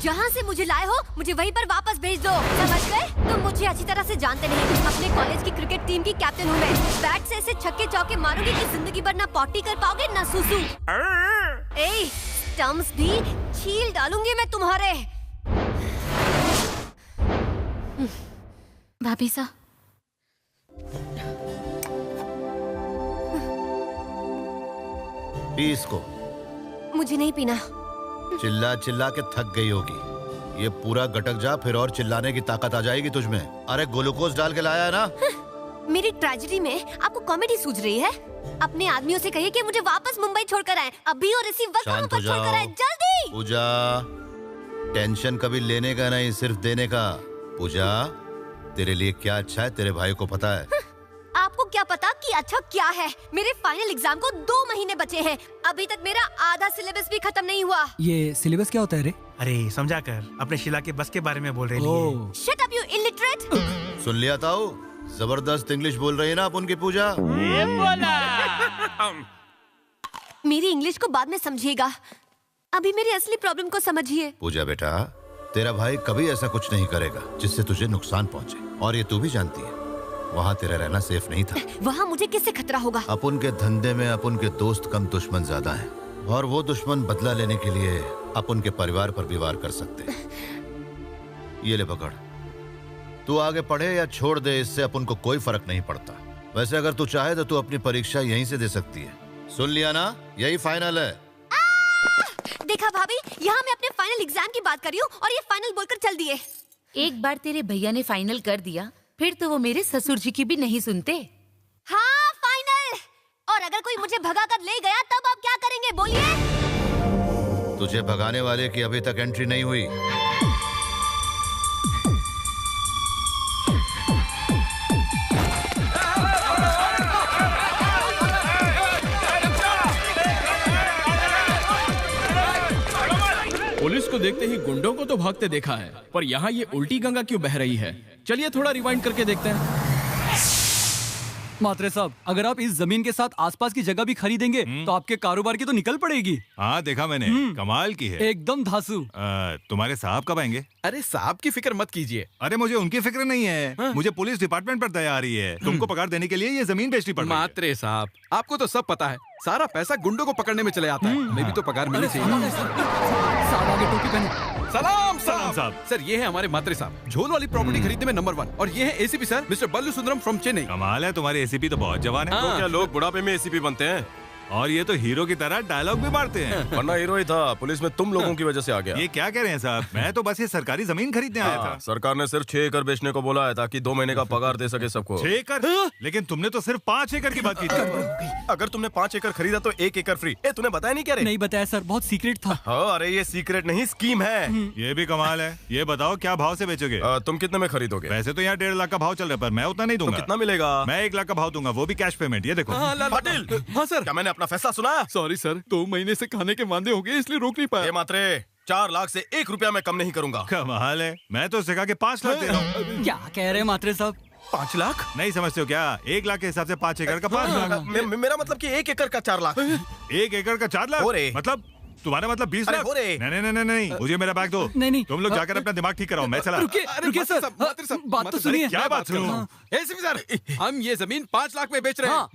जहाँ से मुझे लाए हो मुझे वहीं पर वापस भेज दो, समझ गए? तुम मुझे अच्छी तरह से जानते नहीं। अपने कॉलेज की क्रिकेट टीम की कैप्टन हूँ मैं। बैट से ऐसे छक्के चौके मारूंगी कि जिंदगी भर ना पॉटी कर पाओगे ना सुसु। ए, स्टंप्स भी छील डालूंगी मैं तुम्हारे। भाभी सा, पी इसको। मुझे नहीं पीना। चिल्ला चिल्ला के थक गई होगी। ये पूरा गटक जा, फिर और चिल्लाने की ताकत आ जाएगी तुझमें। अरे ग्लूकोज डाल के लाया है ना। मेरी ट्रेजेडी में आपको कॉमेडी सूझ रही है? अपने आदमियों से कहिए कि मुझे वापस मुंबई छोड़कर आए, अभी और इसी वक्त वहाँ पर छोड़कर आए, जल्दी। पूजा, टेंशन कभी लेने का नहीं, सिर्फ देने का। पूजा, तेरे लिए क्या अच्छा है तेरे भाई को पता है। आपको क्या पता कि अच्छा क्या है? मेरे फाइनल एग्जाम को 2 महीने बचे हैं। अभी तक मेरा आधा सिलेबस भी खत्म नहीं हुआ। ये सिलेबस क्या होता है रे? अरे समझा कर, अपने शीला के बस के बारे में बोल रही है। Shut up you illiterate. सुन लिया ताऊ, जबरदस्त इंग्लिश बोल रही है ना अपन की पूजा। ये बोला। मेरी इंग्लिश को बाद में समझिएगा, अभी मेरी असली प्रॉब्लम को समझिए। पूजा बेटा, तेरा भाई कभी ऐसा कुछ नहीं करेगा जिससे तुझे नुकसान पहुंचे, और ये तू भी जानती है। वहाँ तेरा रहना सेफ नहीं था। वहाँ मुझे किससे खतरा होगा? अपन के धंधे में अपन के दोस्त कम दुश्मन ज्यादा हैं, और वो दुश्मन बदला लेने के लिए अपन के परिवार पर भी वार कर सकते हैं। ये ले पकड़, तू आगे पढ़े या छोड़ दे, इससे अपन को कोई फर्क नहीं पड़ता। वैसे अगर तू चाहे तो तू अपनी परीक्षा यहीं से दे सकती है। सुन लिया ना, यही फाइनल है। देखा भाभी, यहाँ मैं अपने फाइनल एग्जाम की बात कर रही हूँ और ये फाइनल बोलकर चल दिए। एक बार तेरे भैया ने फाइनल कर दिया, फिर तो वो मेरे ससुर जी की भी नहीं सुनते। हाँ फाइनल। और अगर कोई मुझे भगा कर ले गया तब आप क्या करेंगे, बोलिए? तुझे भगाने वाले की अभी तक एंट्री नहीं हुई। पुलिस को देखते ही गुंडों को तो भागते देखा है, पर यहाँ ये उल्टी गंगा क्यों बह रही है? चलिए थोड़ा रिवाइंड करके देखते हैं। मात्रे साहब, अगर आप इस जमीन के साथ आसपास की जगह भी खरीदेंगे तो आपके कारोबार की तो निकल पड़ेगी। हाँ देखा मैंने, कमाल की है एकदम धांसू। तुम्हारे साहब कब आएंगे? अरे साहब की फिक्र मत कीजिए। अरे मुझे उनकी फिक्र नहीं है, मुझे पुलिस डिपार्टमेंट पर दया आ रही है। तुमको पगार देने के लिए ये जमीन बेचनी पड़ रही है। मात्रे साहब, आपको तो सब पता है, सारा पैसा गुंडों को पकड़ने में चले आता है। हमें भी तो पगार मिलनी चाहिए। साहब आगे टोपी पहने। सलाम सलाम साहब। सर, ये है हमारे मात्रे साहब, झोल वाली प्रॉपर्टी खरीदने में नंबर 1। और ये है ACP sir, mister Ballu Sundaram from Chennai. कमाल है, तुम्हारे एसीपी तो बहुत जवान है। हाँ। क्या लोग बुढ़ापे में एसीपी बनते हैं? और ये तो हीरो की तरह डायलॉग भी मारते हैं। वरना हीरो ही था, पुलिस में तुम लोगों की वजह से आ गया। ये क्या कह रहे हैं साहब? मैं तो बस ये सरकारी जमीन खरीदने आया था। सरकार ने सिर्फ 6 एकड़ बेचने को बोला है ताकि 2 महीने का पगार दे सके सबको। 6 एकड़? लेकिन तुमने तो सिर्फ 5 एकड़ की बात की थी। अगर तुमने 5 एकड़ खरीदा तो 1 एकड़ फ्री। तूने बताया नहीं क्या रे? नहीं बताया सर, बहुत सीक्रेट था। हाँ, अरे ये सीक्रेट नहीं, स्कीम है। ये भी कमाल है। ये बताओ क्या भाव से बेचोगे? तुम कितने में खरीदोगे? वैसे तो यहाँ 1.5 लाख का भाव चल रहा है, पर मैं उतना नहीं दूंगा। कितना मिलेगा? मैं 1 लाख का भाव दूंगा, वो भी कैश पेमेंट। ये देखो। पाटिल, हाँ सर। क्या मैंने अपना फैसला सुना? सॉरी सर, 2 महीने से खाने के मांदे हो गए, इसलिए रोक नहीं पाया। मात्रे 4 लाख से 1 रुपया मैं कम नहीं करूंगा। कमाल है, मैं तो सिखा के 5 लाख दे रहा हूँ। क्या कह रहे हैं मात्रे साहब? 5 लाख? नहीं समझते हो क्या? 1 लाख के हिसाब से 5 एकड़ का 5 लाख। मेरा मतलब कि 1 एकड़ का 4 लाख। 1 एकड़ का 4 लाख? मतलब तुम्हारा मतलब 20 लाख? नहीं, मुझे मेरा बैग दो। नहीं, तुम लोग जाकर अपना दिमाग ठीक कराओ, मैं चला। रुकिए सर, बात तो सुनिए। क्या बात सुनूं? एसीपी सर, हम ये जमीन 5 लाख में बेच रहे हैं।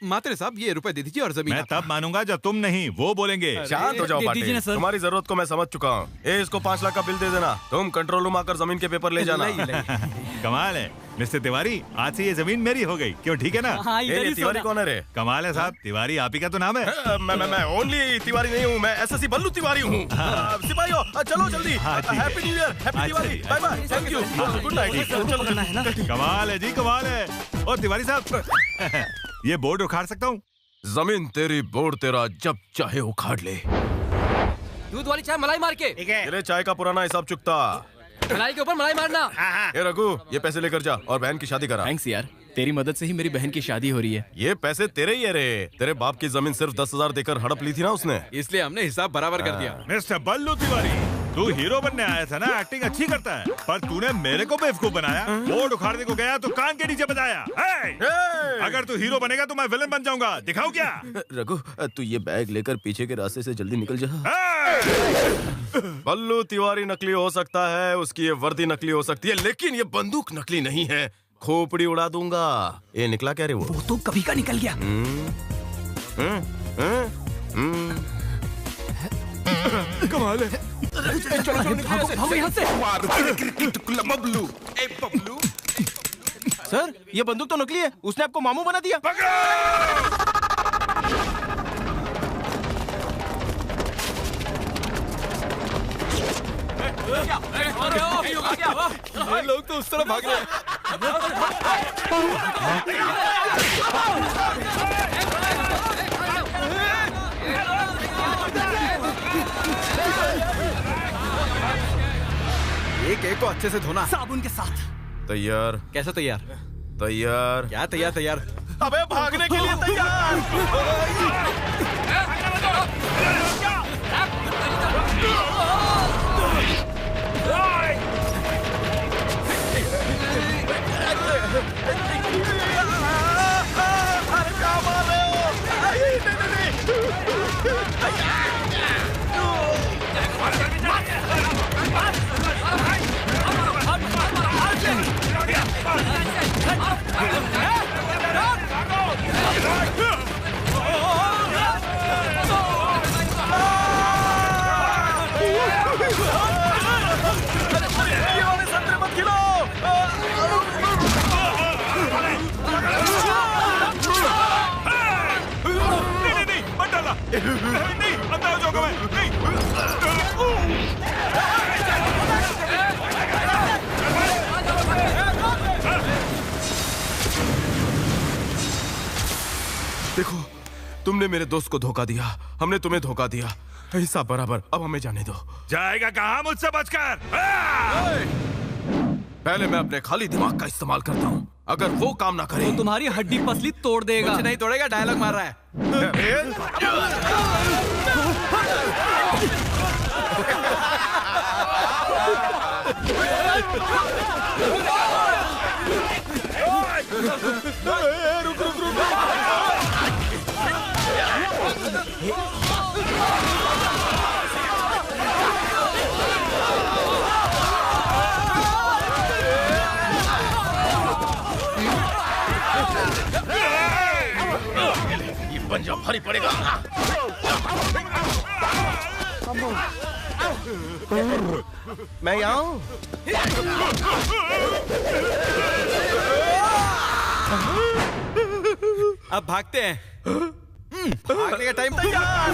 मात्रे साहब ये रुपए दे दीजिए और जमीन। मैं तब मानूंगा जब तुम नहीं वो बोलेंगे। शांत हो जाओ पाटिल, तुम्हारी जरूरत को मैं समझ चुका हूँ। इसको 5 लाख का बिल दे देना, तुम कंट्रोल रूम आकर जमीन के पेपर ले जाना। कमाल है मिस्टर तिवारी, आज से ये जमीन मेरी हो गई। क्यों, ठीक है ना? तिवारी कौन है रे? कमाल है साहब, तिवारी आप ही का तो नाम है। मैं ओनली तिवारी नहीं हूँ, मैं एसएससी बल्लू तिवारी हूँ। सिपाहियों चलो जल्दी। Happy new year, happy Diwali, bye bye, thank you, good night. चलो। कमाल है जी, कमाल है। और तिवारी साहब, ये बोर्ड उखाड़ सकता हूँ? जमीन तेरी, बोर्ड तेरा, जब चाहे उखाड़ ले। दूध वाली चाय मलाई मार के। तेरे चाय का पुराना हिसाब चुकता। मलाई के ऊपर मलाई मारना। ए रघु, ये पैसे लेकर जा और बहन की शादी करा। थैंक्स यार, तेरी मदद से ही मेरी बहन की शादी हो रही है। ये पैसे तेरे ही है रे। तेरे बाप की जमीन सिर्फ 10,000 देकर हड़प ली थी ना उसने, इसलिए हमने हिसाब बराबर कर दिया। मिस्टर बल्लू तिवारी, तू हीरो बनने आया था ना, एक्टिंग अच्छी करता है, पर तूने मेरे को बेवकूफ बनाया। बोर्ड उखाड़ने को गया तो कान के नीचे बजाया। अगर तू हीरो बनेगा तो मैं विलन बन जाऊंगा, दिखाऊं क्या? रघु, तू ये बैग लेकर पीछे के रास्ते से जल्दी निकल जा। बल्लू तिवारी नकली हो सकता है, उसकी ये वर्दी नकली हो सकती है, लेकिन ये बंदूक नकली नहीं है। खोपड़ी उड़ा दूंगा। ये निकला क्या रे? वो तो कभी का निकल गया। कमाल है। भागो यहाँ से। बबलू, ए बबलू। सर, ये बंदूक तो नकली है। उसने आपको मामू बना दिया। लोग तो उस तरफ भाग रहे हैं। एक एक को अच्छे से धोना, साबुन के साथ। तैयार? कैसे तैयार? तैयार? क्या तैयार? तैयार? अबे भागने के लिए तैयार। अरे क्या मार रहे हो? नहीं, अंदर हो जाऊंगा मैं। नहीं। देखो, तुमने मेरे दोस्त को धोखा दिया, हमने तुम्हें धोखा दिया। हिसाब बराबर। अब हमें जाने दो। जाएगा कहाँ मुझसे बचकर? पहले मैं अपने खाली दिमाग का इस्तेमाल करता हूँ। अगर वो काम ना करे तो तुम्हारी हड्डी पसली तोड़ देगा। कुछ नहीं तोड़ेगा, डायलॉग मार रहा है। रुक रुक रुक। ये पंजा भारी पड़ेगा। मैं यहाँ हूँ। अब भागते हैं। भागने का टाइम तैयार।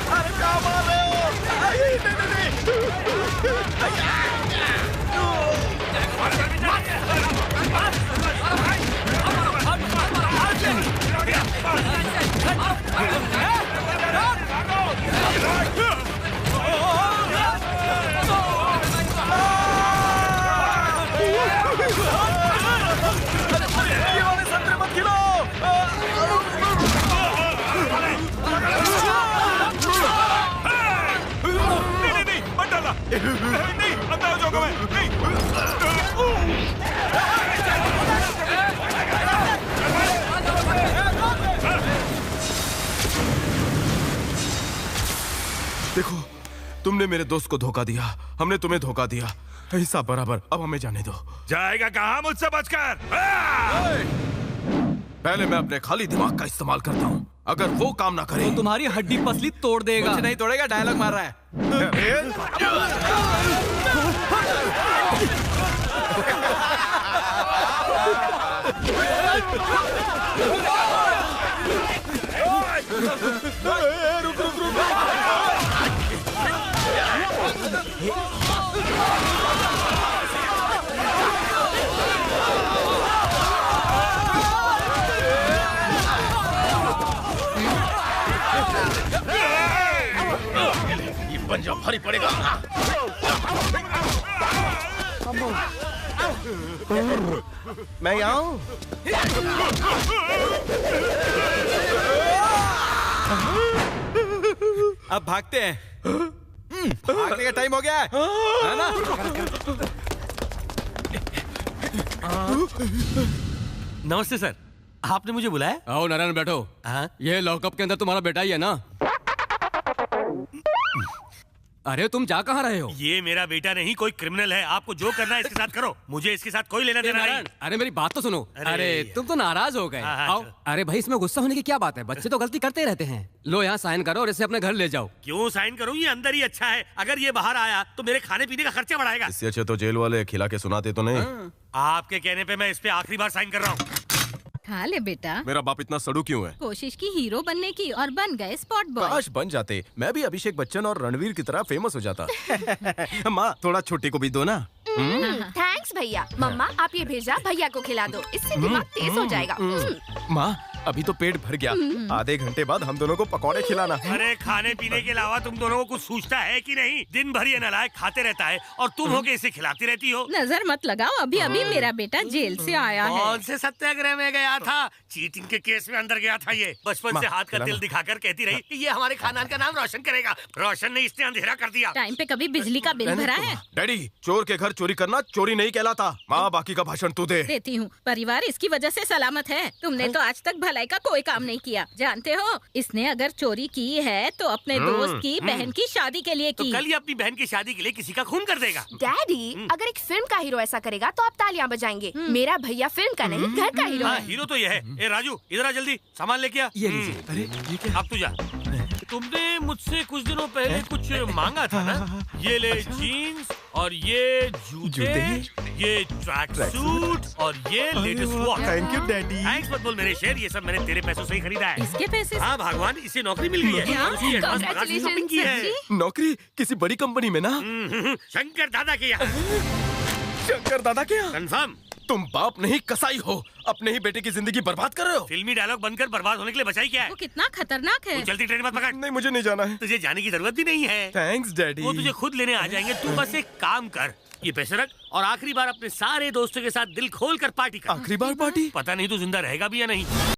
अरे क्या मार रहे हो? नहीं, अंदर हो जाऊंगा मैं। नहीं। देखो, तुमने मेरे दोस्त को धोखा दिया, हमने तुम्हें धोखा दिया। हिसाब बराबर। अब हमें जाने दो। जाएगा कहाँ मुझसे बचकर? पहले मैं अपने खाली दिमाग का इस्तेमाल करता हूँ। अगर वो काम ना करे तो तुम्हारी हड्डी पसली तोड़ देगा। कुछ नहीं तोड़ेगा, डायलॉग मार रहा है। रुक रुक रुक। ये पंजा भारी पड़ेगा। मैं यहाँ हूँ। अब भागते हैं। भागने का टाइम हो गया है ना? नमस्ते सर, आपने मुझे बुलाया? आओ नारायण बैठो। हाँ? ये लॉकअप के अंदर तुम्हारा बेटा ही है ना? अरे तुम जा कहाँ रहे हो? ये मेरा बेटा नहीं, कोई क्रिमिनल है। आपको जो करना है इसके साथ करो, मुझे इसके साथ कोई लेना देना नहीं। अरे मेरी बात तो सुनो। अरे तुम तो नाराज हो गए। हाँ, आओ। अरे भाई इसमें गुस्सा होने की क्या बात है? बच्चे तो गलती करते रहते हैं। लो यहाँ साइन करो और इसे अपने घर ले जाओ। क्यों साइन करूं? ये अंदर ही अच्छा है। अगर ये बाहर आया तो मेरे खाने पीने का खर्चा बढ़ाएगा। इससे अच्छे तो जेल वाले खिला के सुनाते तो नहीं। आपके कहने पे मैं इस पे आखिरी बार साइन कर रहा हूँ। खा ले बेटा। मेरा बाप इतना सड़ू क्यों है? कोशिश की हीरो बनने की और बन गए स्पॉट बॉय। काश बन जाते, मैं भी अभिषेक बच्चन और रणवीर की तरह फेमस हो जाता। माँ थोड़ा छोटी को भी दो ना। थैंक्स भैया। मम्मा आप ये भेजा, भैया को खिला दो, इससे दिमाग तेज हो जाएगा। माँ अभी तो पेट भर गया, आधे घंटे बाद हम दोनों को पकौड़े खिलाना। अरे खाने पीने के अलावा तुम दोनों को कुछ सूझता है कि नहीं? दिन भर ये नालायक खाते रहता है और तुम होके इसे खिलाती रहती हो। नजर मत लगाओ, अभी अभी मेरा बेटा जेल से आया है। कौन से सत्याग्रह में गया था? चीटिंग के केस में अंदर गया था ये। बचपन से हाथ का तिल दिखाकर कहती रही कि ये हमारे खानदान का नाम रोशन करेगा। रोशन ने इसने अंधेरा कर दिया। टाइम पे कभी बिजली का बिल भरा है? डैडी चोर के घर चोरी करना चोरी नहीं कहलाता। माँ बाकी का भाषण तू दे। देती हूँ। परिवार इसकी वजह से सलामत है। तुमने तो आज तक भलाई का कोई काम नहीं किया। जानते हो, इसने अगर चोरी की है तो अपने दोस्त की बहन की शादी के लिए की। तो कल ही अपनी बहन की शादी के लिए किसी का खून कर देगा। डैडी अगर एक फिल्म का हीरो ऐसा करेगा तो आप तालियां बजाएंगे। मेरा भैया फिल्म का नहीं घर का हीरो हाँ, है। हीरो तो ये है। ए राजू इधर आ जल्दी, सामान लेके आ। ये लीजिए। अरे ये क्या? अब तू जा। तुमने मुझसे कुछ दिनों पहले कुछ मांगा था ना? ये ले जीन्स और ये जूते, ये ट्रैक सूट और ये latest watch. Thank you daddy. Thanks मत बोल मेरे शेर, ये सब मैंने तेरे पैसों से ही खरीदा है। इसके पैसे? हाँ भगवान, इसे नौकरी मिल गई है और उसकी एडवांस पगार से शॉपिंग की है। नौकरी किसी बड़ी कंपनी में ना? शंकर दादा के यहाँ। शंकर दादा के यहाँ? कंफर्म। तुम बाप नहीं कसाई हो, अपने ही बेटे की जिंदगी बर्बाद कर रहे हो। फिल्मी डायलॉग बनकर बर्बाद होने के लिए बचाई क्या है? वो कितना खतरनाक है। तू जल्दी ट्रेन मत पकड़। नहीं मुझे नहीं जाना है। तुझे जाने की जरूरत भी नहीं है। Thanks daddy. वो तुझे खुद लेने आ जाएंगे। तू बस एक काम कर, ये पैसे रख और आखिरी बार अपने सारे दोस्तों के साथ दिल खोल कर पार्टी कर। आखिरी बार पार्टी? पता नहीं तू जिंदा रहेगा भी या नहीं।